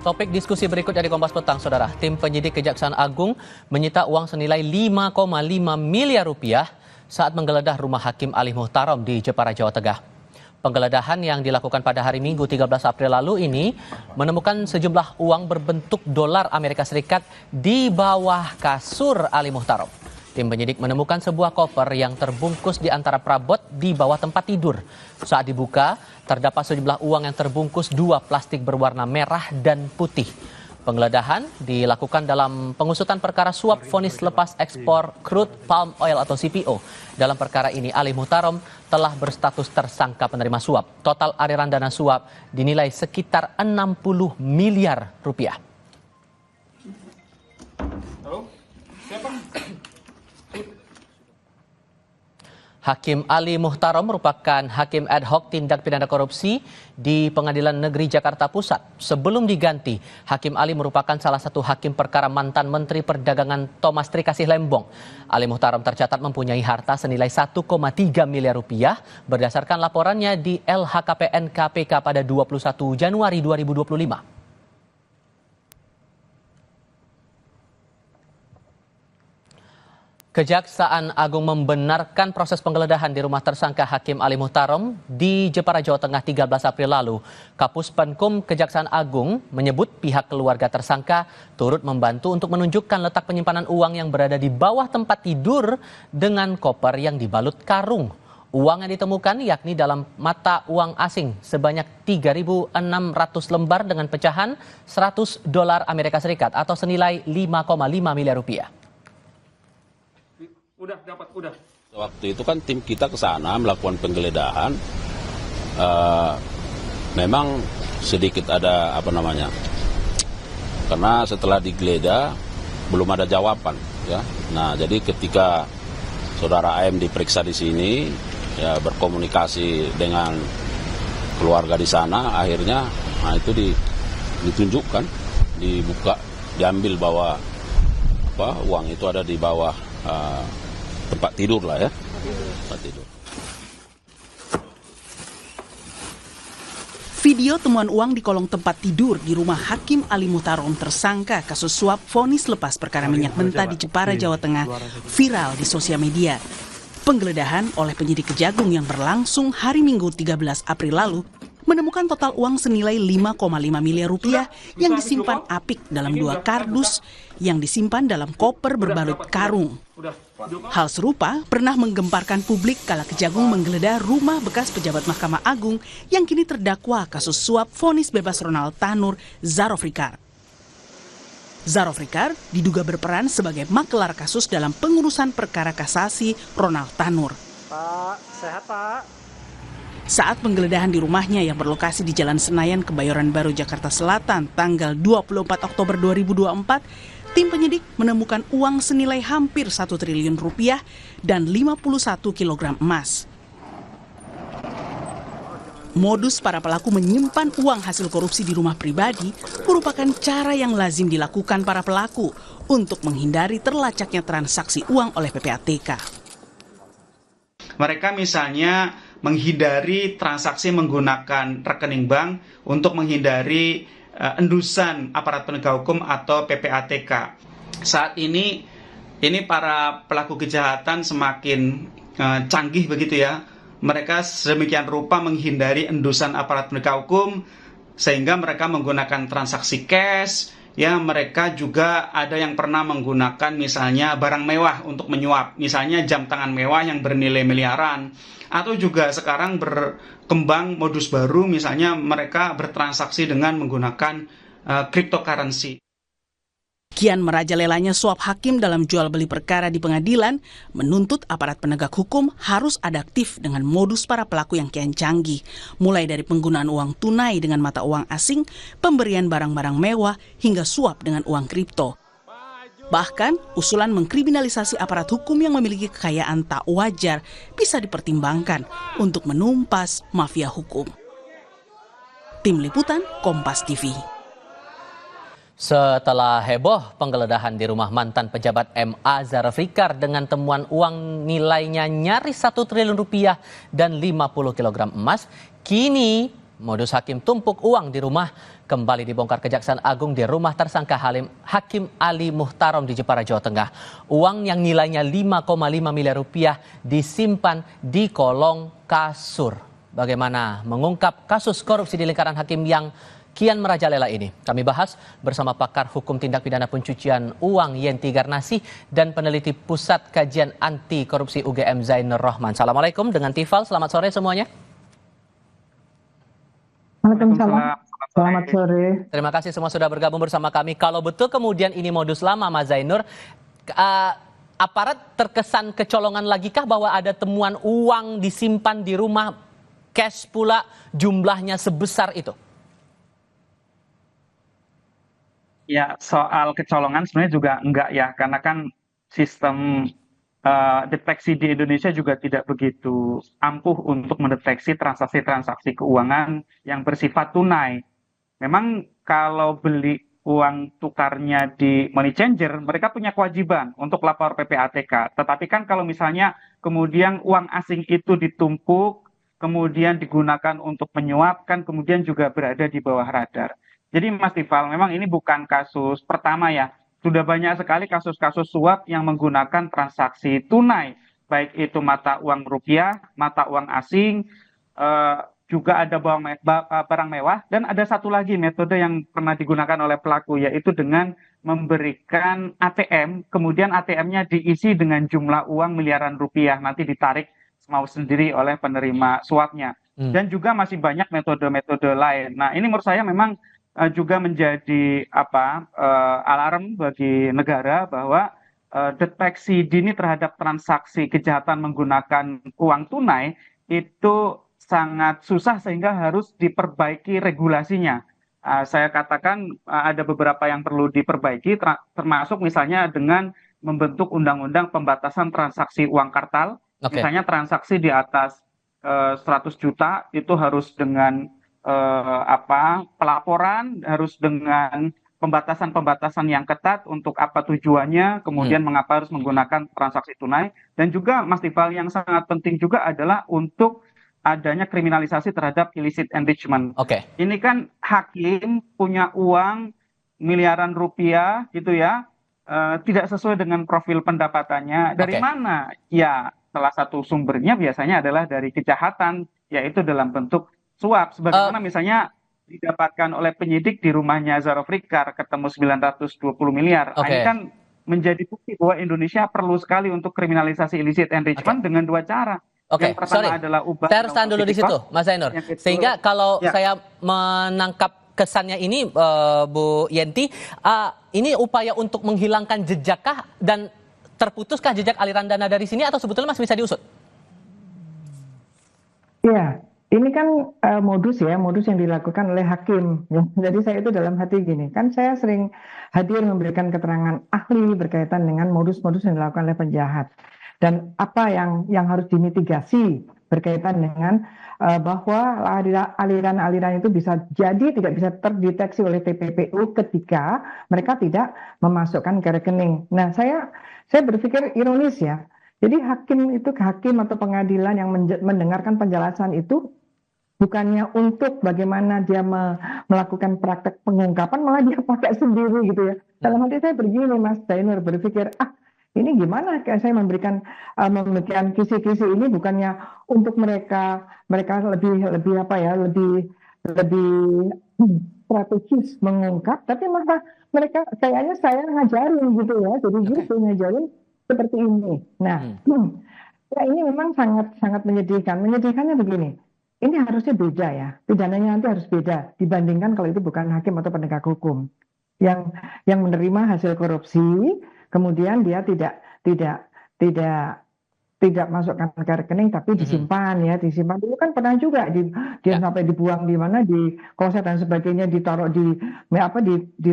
Topik diskusi berikutnya di Kompas Petang, Saudara. Tim penyidik Kejaksaan Agung menyita uang senilai 5,5 miliar rupiah saat menggeledah rumah Hakim Ali Muhtarom di Jepara, Jawa Tengah. Penggeledahan yang dilakukan pada hari Minggu 13 April lalu ini menemukan sejumlah uang berbentuk dolar Amerika Serikat di bawah kasur Ali Muhtarom. Tim penyidik menemukan sebuah koper yang terbungkus di antara perabot di bawah tempat tidur. Saat dibuka, terdapat sejumlah uang yang terbungkus 2 plastik berwarna merah dan putih. Penggeledahan dilakukan dalam pengusutan perkara suap vonis lepas ekspor crude palm oil atau CPO. Dalam perkara ini, Ali Muhtarom telah berstatus tersangka penerima suap. Total aliran dana suap dinilai sekitar 60 miliar rupiah. Halo, siapa? Hakim Ali Muhtarom merupakan hakim ad hoc tindak pidana korupsi di Pengadilan Negeri Jakarta Pusat. Sebelum diganti, Hakim Ali merupakan salah satu hakim perkara mantan Menteri Perdagangan Thomas Trikasih Lembong. Ali Muhtarom tercatat mempunyai harta senilai 1,3 miliar rupiah berdasarkan laporannya di LHKPN KPK pada 21 Januari 2025. Kejaksaan Agung membenarkan proses penggeledahan di rumah tersangka Hakim Ali Muhtarom di Jepara, Jawa Tengah 13 April lalu. Kapus Penkum Kejaksaan Agung menyebut pihak keluarga tersangka turut membantu untuk menunjukkan letak penyimpanan uang yang berada di bawah tempat tidur dengan koper yang dibalut karung. Uang yang ditemukan yakni dalam mata uang asing sebanyak 3.600 lembar dengan pecahan $100 Amerika Serikat atau senilai 5,5 miliar rupiah. Udah. Waktu itu kan tim kita ke sana melakukan penggeledahan. Memang sedikit ada karena setelah digeledah belum ada jawaban, ya. Nah, jadi ketika saudara AM diperiksa di sini, ya berkomunikasi dengan keluarga di sana, akhirnya itu ditunjukkan, dibuka, diambil bahwa uang itu ada di bawah tempat tidur lah, ya. Tempat tidur. Video temuan uang di kolong tempat tidur di rumah Hakim Ali Muhtarom tersangka kasus suap vonis lepas perkara minyak mentah di Jepara, Jawa Tengah viral di sosial media. Penggeledahan oleh penyidik Kejagung yang berlangsung hari Minggu 13 April lalu menemukan total uang senilai 5,5 miliar rupiah yang disimpan apik dalam 2 kardus yang disimpan dalam koper berbalut karung. Hal serupa pernah menggemparkan publik kala Kejagung menggeledah rumah bekas pejabat Mahkamah Agung yang kini terdakwa kasus suap vonis bebas Ronald Tanur, Zarofrikar. Zarofrikar diduga berperan sebagai makelar kasus dalam pengurusan perkara kasasi Ronald Tanur. Pak, sehat Pak. Saat penggeledahan di rumahnya yang berlokasi di Jalan Senayan, Kebayoran Baru, Jakarta Selatan, tanggal 24 Oktober 2024, tim penyidik menemukan uang senilai hampir 1 triliun rupiah dan 51 kg emas. Modus para pelaku menyimpan uang hasil korupsi di rumah pribadi merupakan cara yang lazim dilakukan para pelaku untuk menghindari terlacaknya transaksi uang oleh PPATK. Mereka misalnya menghindari transaksi menggunakan rekening bank untuk menghindari endusan aparat penegak hukum atau PPATK. Saat ini para pelaku kejahatan semakin canggih begitu, ya. Mereka sedemikian rupa menghindari endusan aparat penegak hukum sehingga mereka menggunakan transaksi cash. Ya, mereka juga ada yang pernah menggunakan misalnya barang mewah untuk menyuap, misalnya jam tangan mewah yang bernilai miliaran. Atau juga sekarang berkembang modus baru, misalnya mereka bertransaksi dengan menggunakan cryptocurrency. Kian merajalelanya suap hakim dalam jual beli perkara di pengadilan menuntut aparat penegak hukum harus adaptif dengan modus para pelaku yang kian canggih, mulai dari penggunaan uang tunai dengan mata uang asing, pemberian barang-barang mewah, hingga suap dengan uang kripto. Bahkan, usulan mengkriminalisasi aparat hukum yang memiliki kekayaan tak wajar bisa dipertimbangkan untuk menumpas mafia hukum. Tim Liputan Kompas TV. Setelah heboh penggeledahan di rumah mantan pejabat MA Zarofrikar dengan temuan uang nilainya nyaris 1 triliun rupiah dan 50 kg emas, kini Modus hakim tumpuk uang di rumah kembali dibongkar Kejaksaan Agung di rumah tersangka Hakim Ali Muhtarom di Jepara, Jawa Tengah. Uang yang nilainya 5,5 miliar rupiah disimpan di kolong kasur. Bagaimana mengungkap kasus korupsi di lingkaran hakim yang kian merajalela ini? Kami bahas bersama pakar hukum tindak pidana pencucian uang Yenti Garnasih dan peneliti Pusat Kajian Anti Korupsi UGM Zainur Rahman. Assalamualaikum dengan Tifal, selamat sore semuanya. Waalaikumsalam. Selamat sore. Terima kasih semua sudah bergabung bersama kami. Kalau betul kemudian ini modus lama, Mas Zainur, aparat terkesan kecolongan lagikah bahwa ada temuan uang disimpan di rumah, cash pula jumlahnya sebesar itu? Ya, soal kecolongan sebenarnya juga enggak ya, karena kan sistem deteksi di Indonesia juga tidak begitu ampuh untuk mendeteksi transaksi-transaksi keuangan yang bersifat tunai. Memang kalau beli uang tukarnya di money changer, mereka punya kewajiban untuk lapor PPATK. Tetapi kan kalau misalnya kemudian uang asing itu ditumpuk, kemudian digunakan untuk menyuap, kan kemudian juga berada di bawah radar. Jadi Mas Tifal, memang ini bukan kasus pertama ya. Sudah banyak sekali kasus-kasus suap yang menggunakan transaksi tunai, baik itu mata uang rupiah, mata uang asing, juga ada barang mewah, dan ada satu lagi metode yang pernah digunakan oleh pelaku, yaitu dengan memberikan ATM, kemudian ATM-nya diisi dengan jumlah uang miliaran rupiah, nanti ditarik mau sendiri oleh penerima suapnya. Dan juga masih banyak metode-metode lain. Nah, ini menurut saya memang juga menjadi alarm bagi negara bahwa deteksi dini terhadap transaksi kejahatan menggunakan uang tunai itu sangat susah sehingga harus diperbaiki regulasinya. Saya katakan ada beberapa yang perlu diperbaiki, termasuk misalnya dengan membentuk undang-undang pembatasan transaksi uang kartal. Misalnya transaksi di atas 100 juta itu harus dengan pelaporan, harus dengan pembatasan-pembatasan yang ketat untuk apa tujuannya, kemudian mengapa harus menggunakan transaksi tunai, dan juga Mas Tifal yang sangat penting juga adalah untuk adanya kriminalisasi terhadap illicit enrichment. Ini kan hakim punya uang miliaran rupiah gitu ya, tidak sesuai dengan profil pendapatannya. Dari mana? Ya, salah satu sumbernya biasanya adalah dari kejahatan, yaitu dalam bentuk suap, sebagaimana misalnya didapatkan oleh penyidik di rumahnya Zaro Frikar ketemu 920 miliar. Ini kan menjadi bukti bahwa Indonesia perlu sekali untuk kriminalisasi illicit enrichment dengan dua cara. Yang pertama adalah ubah. Saya harus tahan dulu di situ, Mas Zainur. Sehingga kalau saya menangkap kesannya ini, Bu Yenti, ini upaya untuk menghilangkan jejakkah dan terputuskah jejak aliran dana dari sini atau sebetulnya masih bisa diusut? Ya. Ini kan modus yang dilakukan oleh hakim. Ya. Jadi saya itu dalam hati gini, kan saya sering hadir memberikan keterangan ahli berkaitan dengan modus-modus yang dilakukan oleh penjahat. Dan apa yang harus dimitigasi berkaitan dengan bahwa aliran-aliran itu bisa jadi tidak bisa terdeteksi oleh TPPU ketika mereka tidak memasukkan ke rekening. Nah, saya berpikir ironis ya. Jadi hakim atau pengadilan yang mendengarkan penjelasan itu bukannya untuk bagaimana dia melakukan praktek pengungkapan, malah dia pakai sendiri gitu ya. Dalam hati saya begini, Mas Zainur, berpikir, ini gimana saya memberikan kisi-kisi ini bukannya untuk mereka lebih strategis mengungkap, tapi malah mereka kayaknya saya ngajarin gitu ya, jadi gitu ngajarin seperti ini. Nah, ya ini memang sangat menyedihkan. Menyedihkannya begini. Ini harusnya beda ya, pidananya nanti harus beda dibandingkan kalau itu bukan hakim atau penegak hukum yang menerima hasil korupsi, kemudian dia tidak masukkan ke rekening tapi disimpan dulu kan pernah juga dia sampai dibuang di mana di kloset dan sebagainya, ditaruh di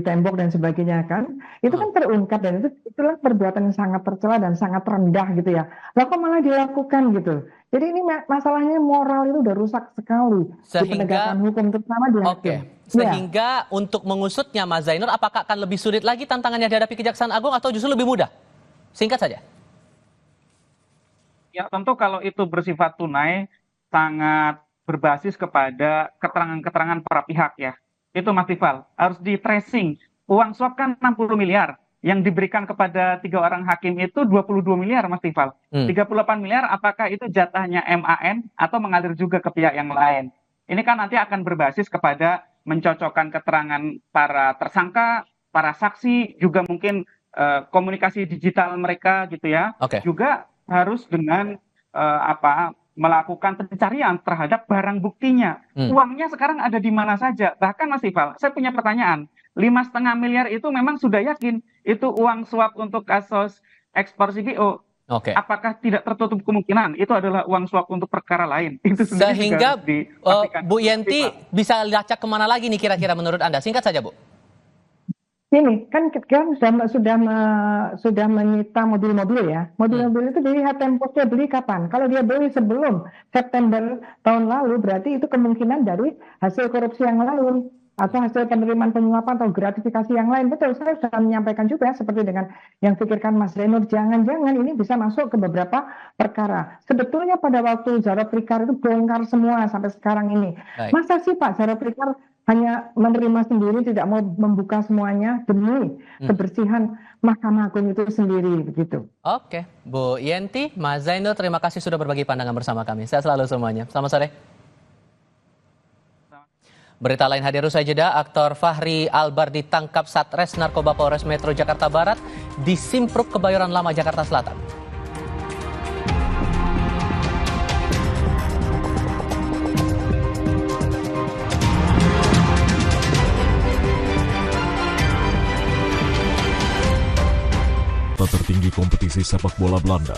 tembok dan sebagainya kan, itu kan terungkap dan itulah perbuatan yang sangat tercela dan sangat rendah gitu ya. Lah kok malah dilakukan gitu. Jadi ini masalahnya moral itu udah rusak sekali di penegakan hukum terutama di hakim. Sehingga untuk mengusutnya, Mas Zainur, apakah akan lebih sulit lagi tantangannya dihadapi Kejaksaan Agung atau justru lebih mudah? Singkat saja. Ya tentu kalau itu bersifat tunai sangat berbasis kepada keterangan-keterangan para pihak ya. Itu Mas Tifal, harus di tracing. Uang suap kan 60 miliar, yang diberikan kepada 3 orang hakim itu 22 miliar Mas Tifal. 38 miliar apakah itu jatahnya MAN atau mengalir juga ke pihak yang lain. Ini kan nanti akan berbasis kepada mencocokkan keterangan para tersangka, para saksi, juga mungkin komunikasi digital mereka gitu ya. Juga harus dengan melakukan pencarian terhadap barang buktinya. Uangnya sekarang ada di mana saja. Bahkan Mas Tifal, saya punya pertanyaan. 5,5 miliar itu memang sudah yakin itu uang suap untuk kasus ekspor CPO. Apakah tidak tertutup kemungkinan itu adalah uang suap untuk perkara lain? Itu sehingga Bu Yenti bisa lacak kemana lagi nih kira-kira menurut Anda? Singkat saja, Bu. Ini kan sudah menyita mobil-mobil ya. Mobil-mobil itu dilihat temposnya beli kapan. Kalau dia beli sebelum September tahun lalu, berarti itu kemungkinan dari hasil korupsi yang lalu atau hasil penerimaan penyuapan atau gratifikasi yang lain. Betul, saya sudah menyampaikan juga seperti dengan yang pikirkan Mas Renur, jangan-jangan ini bisa masuk ke beberapa perkara. Sebetulnya pada waktu Zara Prikar itu bongkar semua sampai sekarang ini. Masa sih Pak Zara Prikar hanya menerima sendiri, tidak mau membuka semuanya demi kebersihan Mahkamah Agung itu sendiri, begitu. Oke, Bu Yenti, Mas Zainul, terima kasih sudah berbagi pandangan bersama kami. Sehat selalu semuanya. Selamat sore. Berita lain hadir usai jeda, aktor Fahri Albar ditangkap Satres Narkoba Polres Metro Jakarta Barat di Simpruk Kebayoran Lama, Jakarta Selatan. Tertinggi kompetisi sepak bola Belanda,